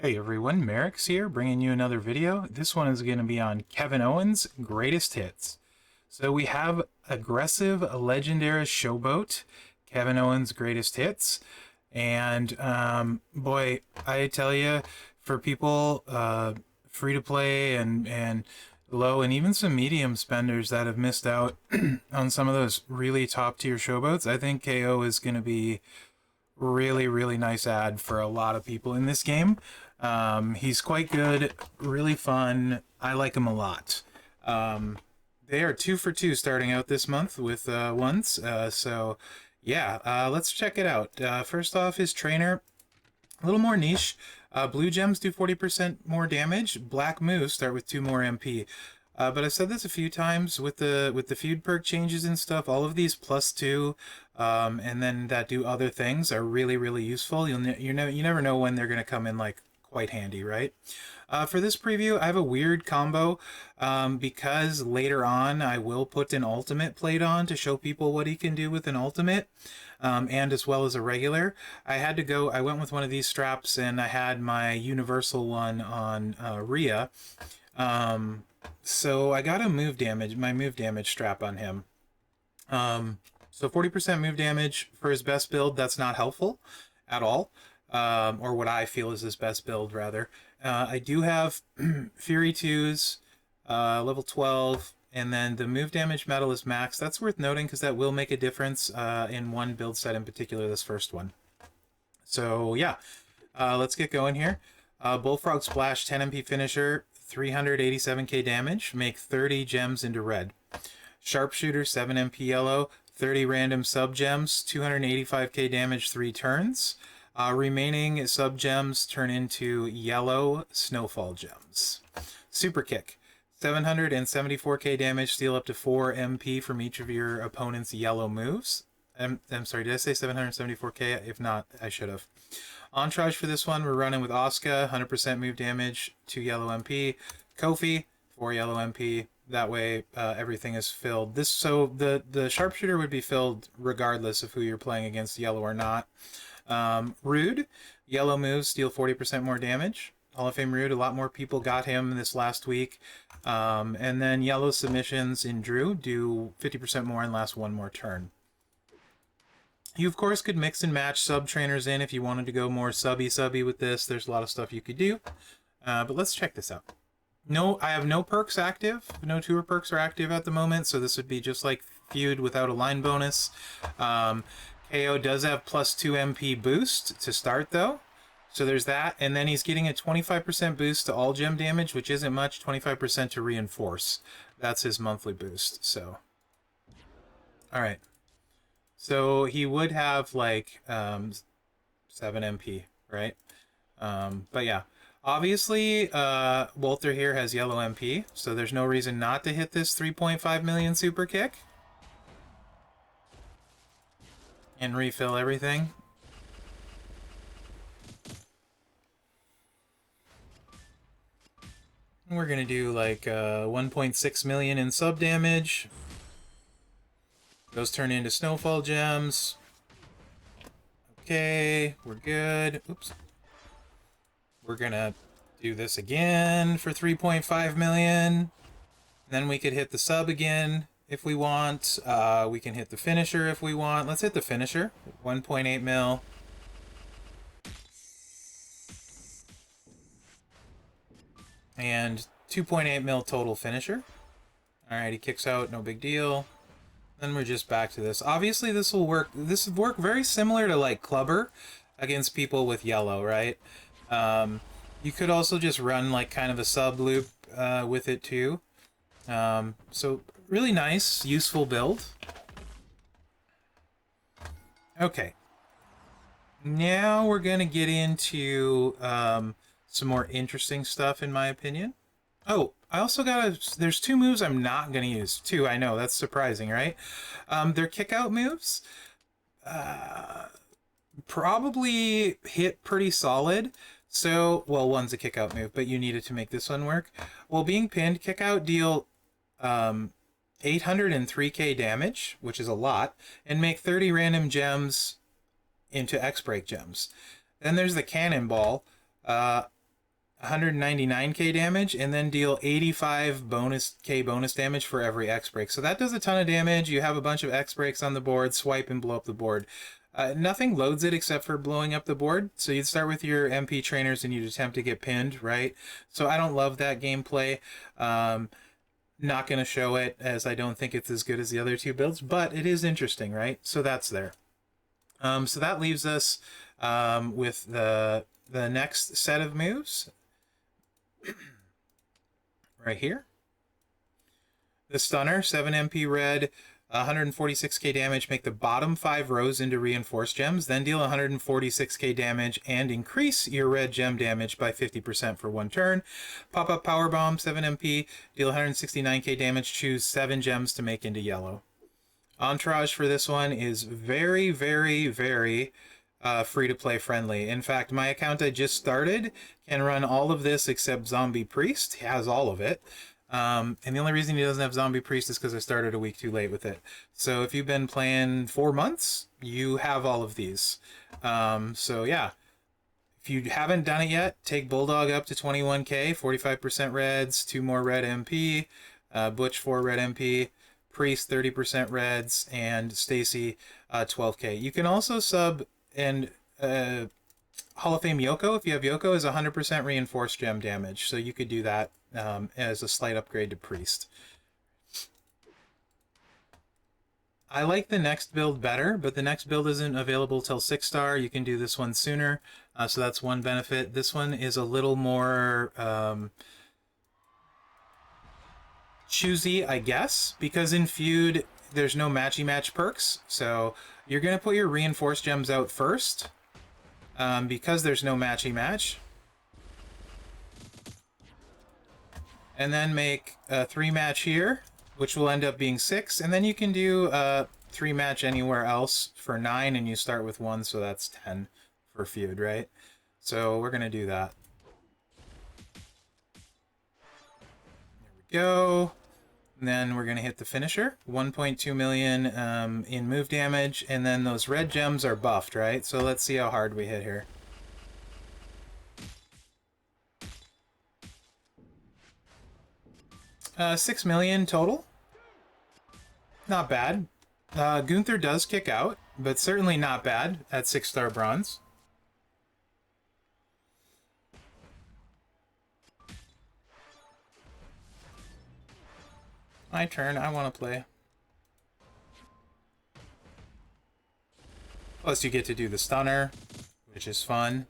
Hey everyone, Mherex here, bringing you another video. This one is going to be on Kevin Owens' greatest hits. So we have Aggressive Legendary Showboat, Kevin Owens' greatest hits. And boy, I tell you, for people free to play and low and even some medium spenders that have missed out on some of those really top tier showboats, I think KO is going to be really nice ad for a lot of people in this game. He's quite good, really fun. I like him a lot. They are 2 for 2 starting out this month with ones. So yeah, let's check it out. First off, his trainer, a little more niche. Blue gems do 40% more damage. Black moves start with 2 more MP. But I've said this a few times with the feud perk changes and stuff. All of these +2, and then that do other things are really useful. You never know when they're gonna come in like quite handy, right? For this preview, I have a weird combo because later on I will put an ultimate plate on to show people what he can do with an ultimate, and as well as a regular. I went with one of these straps, and I had my universal one on Rhea. So I got my move damage strap on him. So 40% move damage for his best build, that's not helpful at all. Or what I feel is his best build, rather. I do have Fury 2s, level 12, and then the move damage metal is max. That's worth noting because that will make a difference in one build set in particular, this first one. So yeah, let's get going here. Bullfrog Splash, 10 MP finisher, 387k damage, make 30 gems into red. Sharpshooter, 7 MP yellow, 30 random sub gems, 285k damage, 3 turns. Remaining sub gems turn into yellow snowfall gems. Super kick, 774k damage, steal up to 4 MP from each of your opponent's yellow moves. I'm sorry, did I say 774k? If not, I should have. Entourage for this one, we're running with Asuka, 100% move damage, 2 yellow MP. Kofi, 4 yellow MP. That way, everything is filled. So the sharpshooter would be filled regardless of who you're playing against, yellow or not. Rude, yellow moves deal 40% more damage. Hall of Fame Rude, a lot more people got him this last week. And then yellow submissions in Drew do 50% more and last 1 more turn. You, of course, could mix and match sub-trainers in if you wanted to go more subby with this. There's a lot of stuff you could do. But let's check this out. No, I have no perks active. No tour perks are active at the moment, so this would be just like Feud without a line bonus. KO does have +2 MP boost to start, though. So there's that. And then he's getting a 25% boost to all gem damage, which isn't much. 25% to reinforce. That's his monthly boost, so. Alright. So he would have like 7 MP, right? But yeah, obviously Walter here has yellow MP, so there's no reason not to hit this 3.5 million super kick and refill everything. We're gonna do like 1.6 million in sub damage. Those turn into snowfall gems. Okay, we're good. Oops. We're gonna do this again for 3.5 million. Then we could hit the sub again if we want. We can hit the finisher if we want. Let's hit the finisher. 1.8 mil. And 2.8 mil total finisher. Alright, he kicks out, no big deal. Then we're just back to this. Obviously, this will work. This would work very similar to like Clubber against people with yellow, right? You could also just run like kind of a sub loop with it too. So really nice, useful build. Okay. Now we're gonna get into some more interesting stuff, in my opinion. Oh, I also there's 2 moves I'm not going to use. 2, I know, that's surprising, right? They're kick-out moves. Probably hit pretty solid. So, well, one's a kick-out move, but you needed to make this one work. Well, being pinned, kick-out deal 803k damage, which is a lot, and make 30 random gems into X-Break gems. Then there's the Cannonball. 199k damage, and then deal 85 bonus damage for every X break. So that does a ton of damage. You have a bunch of X breaks on the board, swipe and blow up the board. Nothing loads it except for blowing up the board. So you'd start with your MP trainers and you'd attempt to get pinned, right? So I don't love that gameplay. Not going to show it, as I don't think it's as good as the other two builds, but it is interesting, right? So that's there. So that leaves us with the next set of moves right here. The Stunner, 7 MP red, 146k damage, make the bottom 5 rows into reinforced gems, then deal 146k damage and increase your red gem damage by 50% for 1 turn. Pop-up Power Bomb, 7 MP, deal 169k damage, choose 7 gems to make into yellow. Entourage for this one is very, very, very free-to-play friendly. In fact, my account I just started can run all of this except Zombie Priest. He has all of it. And the only reason he doesn't have Zombie Priest is because I started a week too late with it. So if you've been playing 4 months, you have all of these. So yeah, if you haven't done it yet, take Bulldog up to 21k, 45% reds, 2 more red MP, Butch 4 red MP, Priest 30% reds, and Stacy 12k. You can also sub and Hall of Fame Yoko, if you have Yoko, is 100% reinforced gem damage. So you could do that as a slight upgrade to Priest. I like the next build better, but the next build isn't available till 6-star. You can do this one sooner, so that's one benefit. This one is a little more choosy, I guess, because in Feud there's no matchy-match perks, so you're going to put your reinforced gems out first, because there's no matchy-match. And then make a 3-match here, which will end up being 6, and then you can do a 3-match anywhere else for 9, and you start with 1, so that's 10 for Feud, right? So we're going to do that. There we go. And then we're going to hit the finisher. 1.2 million in move damage, and then those red gems are buffed, right? So let's see how hard we hit here. $6 million total. Not bad. Gunther does kick out, but certainly not bad at 6-star bronze. My turn, I want to play. Plus you get to do the Stunner, which is fun.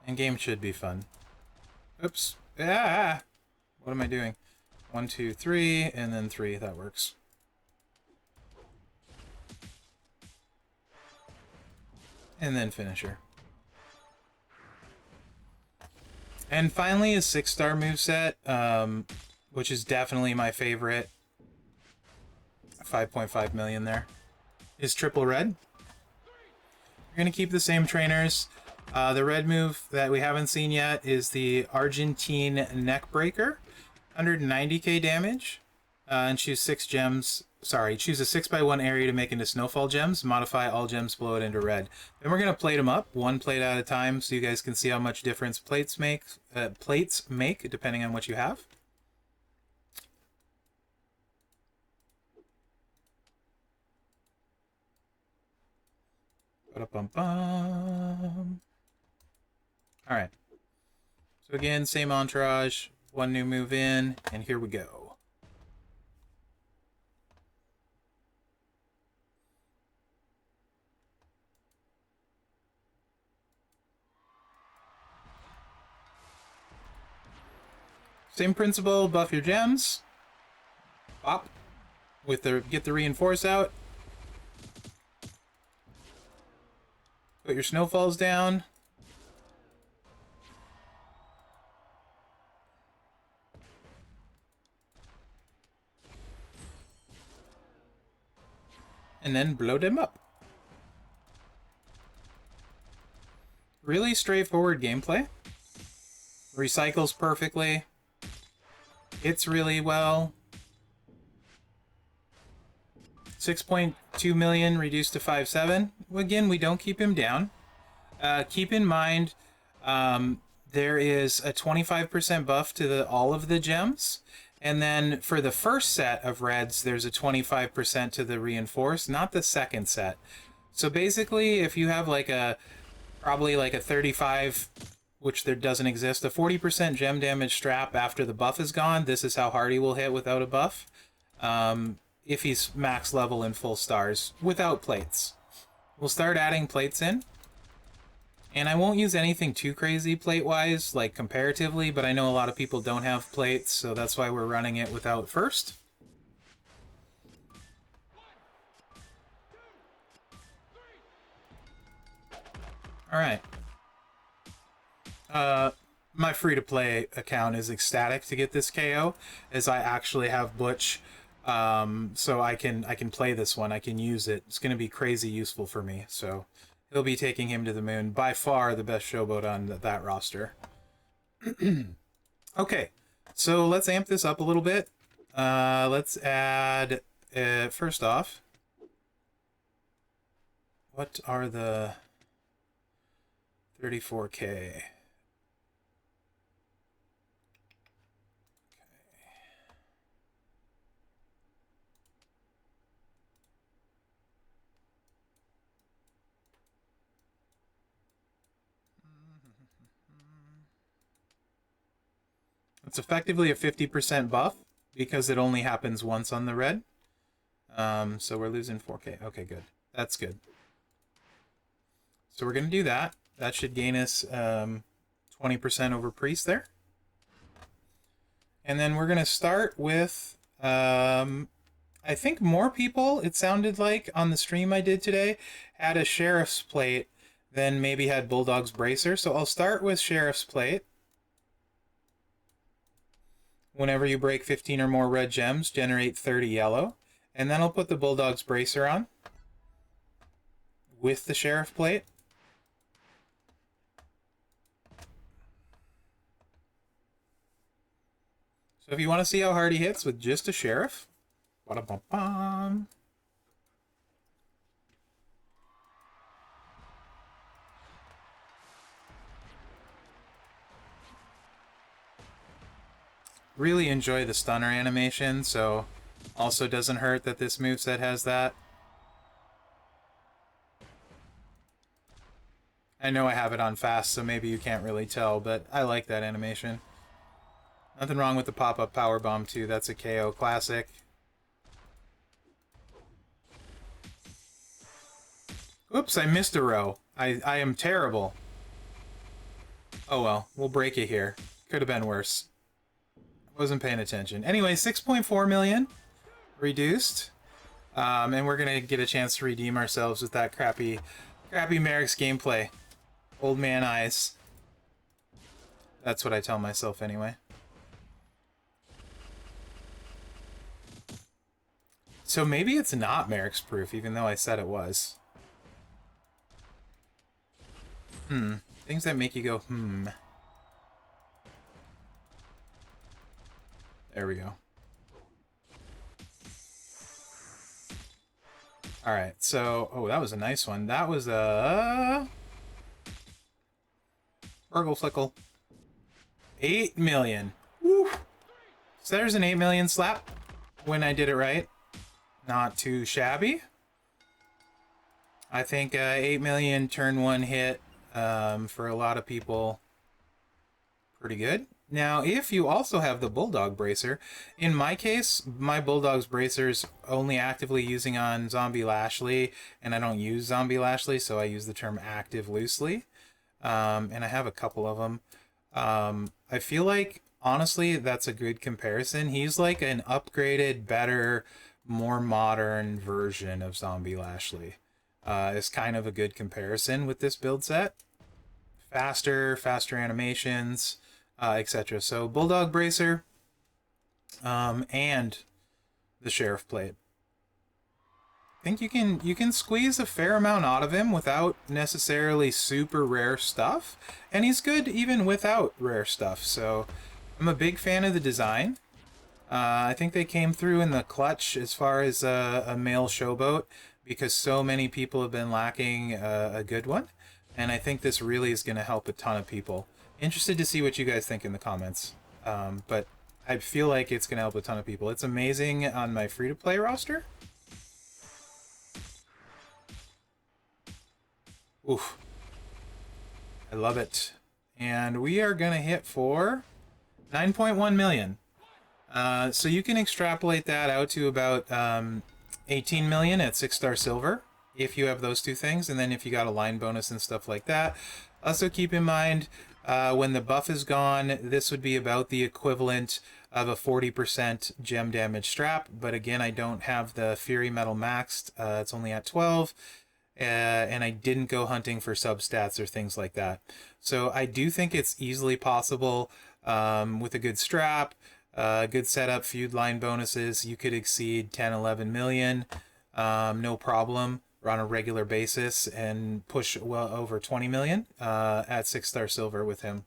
And game should be fun. Oops. Ah! What am I doing? 1, 2, 3, and then 3. That works. And then finisher. And finally, a 6-star moveset, which is definitely my favorite. 5.5 million there. Is triple red. We're going to keep the same trainers. The red move that we haven't seen yet is the Argentine Neckbreaker. 190k damage. And choose 6 gems. Sorry, choose a 6x1 area to make into snowfall gems. Modify all gems, blow it into red. Then we're going to plate them up, 1 plate at a time, so you guys can see how much difference plates make, depending on what you have. Ba-da-bum-bum. Alright. So again, same entourage, 1 new move in, and here we go. Same principle, buff your gems. Pop. Get the reinforce out. Put your snowfalls down. And then blow them up. Really straightforward gameplay. Recycles perfectly. Hits really well. 6.2 million reduced to 5.7. Again, we don't keep him down. Keep in mind, there is a 25% buff to all of the gems. And then for the first set of reds, there's a 25% to the reinforced, not the second set. So basically, if you have like probably like a 35, which there doesn't exist, a 40% gem damage strap after the buff is gone, this is how hard he will hit without a buff. If he's max level and full stars, without plates. We'll start adding plates in. And I won't use anything too crazy plate-wise, like comparatively, but I know a lot of people don't have plates, so that's why we're running it without first. Alright. My free-to-play account is ecstatic to get this KO, as I actually have Butch, so I can play this one, I can use it. It's going to be crazy useful for me, so he'll be taking him to the moon. By far the best showboat on that roster. Okay, so let's amp this up a little bit. Let's add, first off, what are the 34K? It's effectively a 50% buff because it only happens once on the red. So we're losing 4K. Okay, good. That's good. So we're going to do that. That should gain us 20% over priest there. And then we're going to start with, I think more people, it sounded like, on the stream I did today, had a Sheriff's Plate than maybe had Bulldog's Bracer. So I'll start with Sheriff's Plate. Whenever you break 15 or more red gems, generate 30 yellow. And then I'll put the Bulldog's Bracer on with the Sheriff Plate. So if you want to see how hard he hits with just a Sheriff, ba-da-bum-bum. Really enjoy the stunner animation, so also doesn't hurt that this moveset has that. I know I have it on fast, so maybe you can't really tell, but I like that animation. Nothing wrong with the pop-up power bomb too, that's a KO classic. Oops, I missed a row. I am terrible. Oh well, we'll break it here. Could have been worse. Wasn't paying attention. Anyway, 6.4 million reduced. And we're going to get a chance to redeem ourselves with that crappy Mherex gameplay. Old man eyes. That's what I tell myself anyway. So maybe it's not Mherex proof, even though I said it was. Things that make you go, There we go. Alright, so... Oh, that was a nice one. That was a... Burgle Flickle. 8 million. Woo! So there's an 8 million slap when I did it right. Not too shabby. I think 8 million turn one hit for a lot of people. Pretty good. Now, if you also have the Bulldog Bracer, in my case, my Bulldog's Bracer's only actively using on Zombie Lashley, and I don't use Zombie Lashley, so I use the term active loosely. And I have a couple of them. I feel like, honestly, that's a good comparison. He's like an upgraded, better, more modern version of Zombie Lashley. It's kind of a good comparison with this build set. Faster animations, etc. So Bulldog Bracer and the Sheriff Plate. I think you can squeeze a fair amount out of him without necessarily super rare stuff, and he's good even without rare stuff. So I'm a big fan of the design. I think they came through in the clutch as far as a male showboat, because so many people have been lacking a good one, and I think this really is going to help a ton of people. Interested to see what you guys think in the comments. But I feel like it's going to help a ton of people. It's amazing on my free-to-play roster. Oof. I love it. And we are going to hit for 9.1 million. So you can extrapolate that out to about 18 million at 6-star silver if you have those two things. And then if you got a line bonus and stuff like that. Also keep in mind, when the buff is gone, this would be about the equivalent of a 40% gem damage strap. But again, I don't have the Fury Metal maxed. It's only at 12. And I didn't go hunting for substats or things like that. So I do think it's easily possible with a good strap, good setup, feud line bonuses. You could exceed 10, 11 million, no problem, on a regular basis, and push well over 20 million at 6-star silver with him,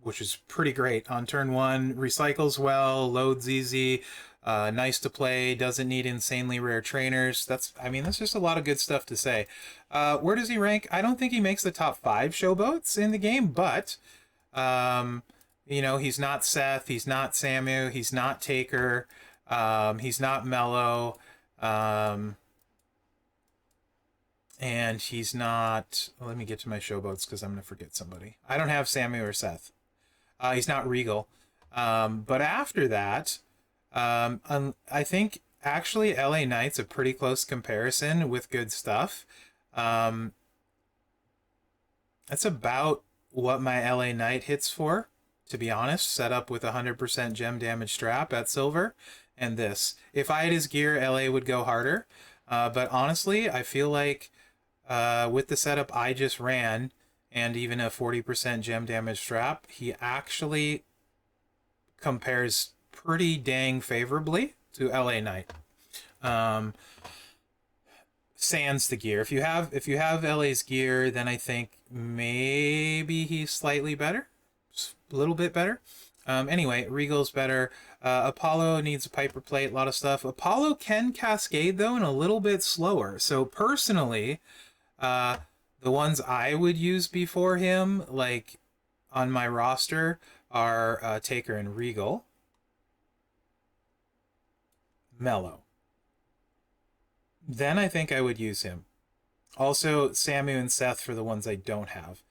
which is pretty great. On turn 1, recycles well, loads easy, nice to play, doesn't need insanely rare trainers. That's just a lot of good stuff to say. Where does he rank? I don't think he makes the top 5 showboats in the game, but you know, he's not Seth, he's not Samu, he's not Taker, he's not Mellow, and he's not, let me get to my showboats because I'm going to forget somebody. I don't have Samu or Seth. He's not Regal. But after that, I think actually LA Knight's a pretty close comparison with good stuff. That's about what my LA Knight hits for, to be honest. Set up with 100% gem damage strap at silver, and this. If I had his gear, LA would go harder. But honestly, I feel like with the setup I just ran, and even a 40% gem damage strap, he actually compares pretty dang favorably to LA Knight. Sans the gear. If you have LA's gear, then I think maybe he's slightly better, a little bit better. Anyway, Regal's better. Apollo needs a Piper plate, a lot of stuff. Apollo can cascade though, and a little bit slower. So personally, the ones I would use before him, like on my roster, are Taker and Regal. Mellow. Then I think I would use him. Also, Samu and Seth for the ones I don't have.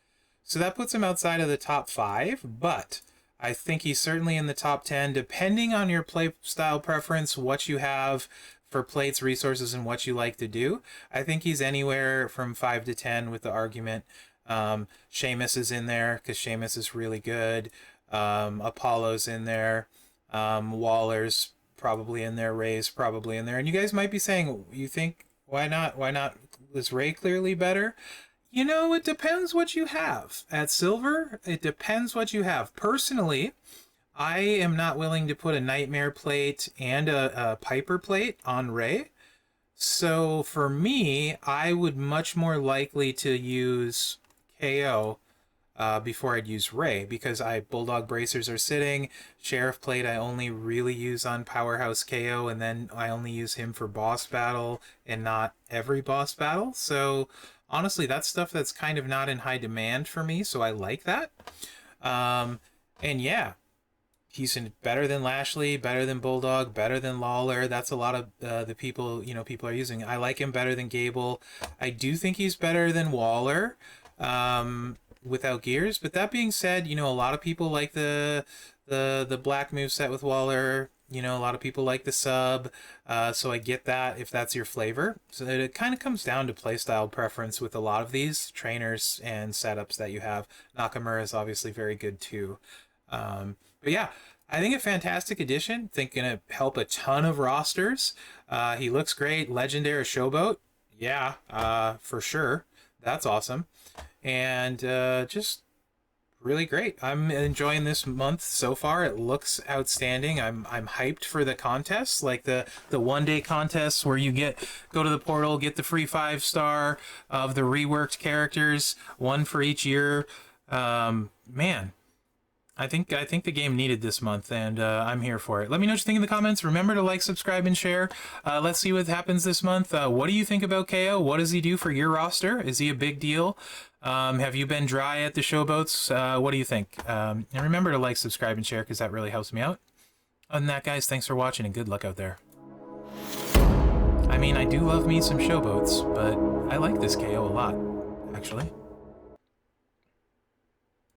So that puts him outside of the top 5, but I think he's certainly in the top 10, depending on your play style preference, what you have for plates, resources, and what you like to do. I think he's anywhere from 5 to 10 with the argument. Sheamus is in there because Sheamus is really good. Apollo's in there. Waller's probably in there. Ray's probably in there. And you guys might be saying, you think, why not? Why not? Is Ray clearly better? You know, it depends what you have. At silver, it depends what you have. Personally, I am not willing to put a Nightmare plate and a Piper plate on Ray. So for me, I would much more likely to use KO before I'd use Ray, because Bulldog bracers are sitting. Sheriff plate I only really use on Powerhouse KO, and then I only use him for boss battle and not every boss battle. So honestly, that's stuff that's kind of not in high demand for me, so I like that. And yeah, he's better than Lashley, better than Bulldog, better than Lawler. That's a lot of the people, people are using. I like him better than Gable. I do think he's better than Waller without gears. But that being said, a lot of people like the black moveset with Waller. A lot of people like the sub. So I get that if that's your flavor. So it kind of comes down to playstyle preference with a lot of these trainers and setups that you have. Nakamura is obviously very good too. But yeah, I think a fantastic addition. Think gonna help a ton of rosters. He looks great. Legendary showboat. Yeah, for sure. That's awesome. And just really great. I'm enjoying this month so far. It looks outstanding. I'm hyped for the contests, like the 1-day contests where you go to the portal, get the free 5-star of the reworked characters, one for each year. Man, I think the game needed this month, and I'm here for it. Let me know what you think in the comments. Remember to like, subscribe, and share. Let's see what happens this month. What do you think about KO? What does he do for your roster? Is he a big deal? Have you been dry at the showboats? What do you think? And remember to like, subscribe, and share because that really helps me out. Other than that, guys, thanks for watching and good luck out there. I mean, I do love me some showboats, but I like this KO a lot, actually.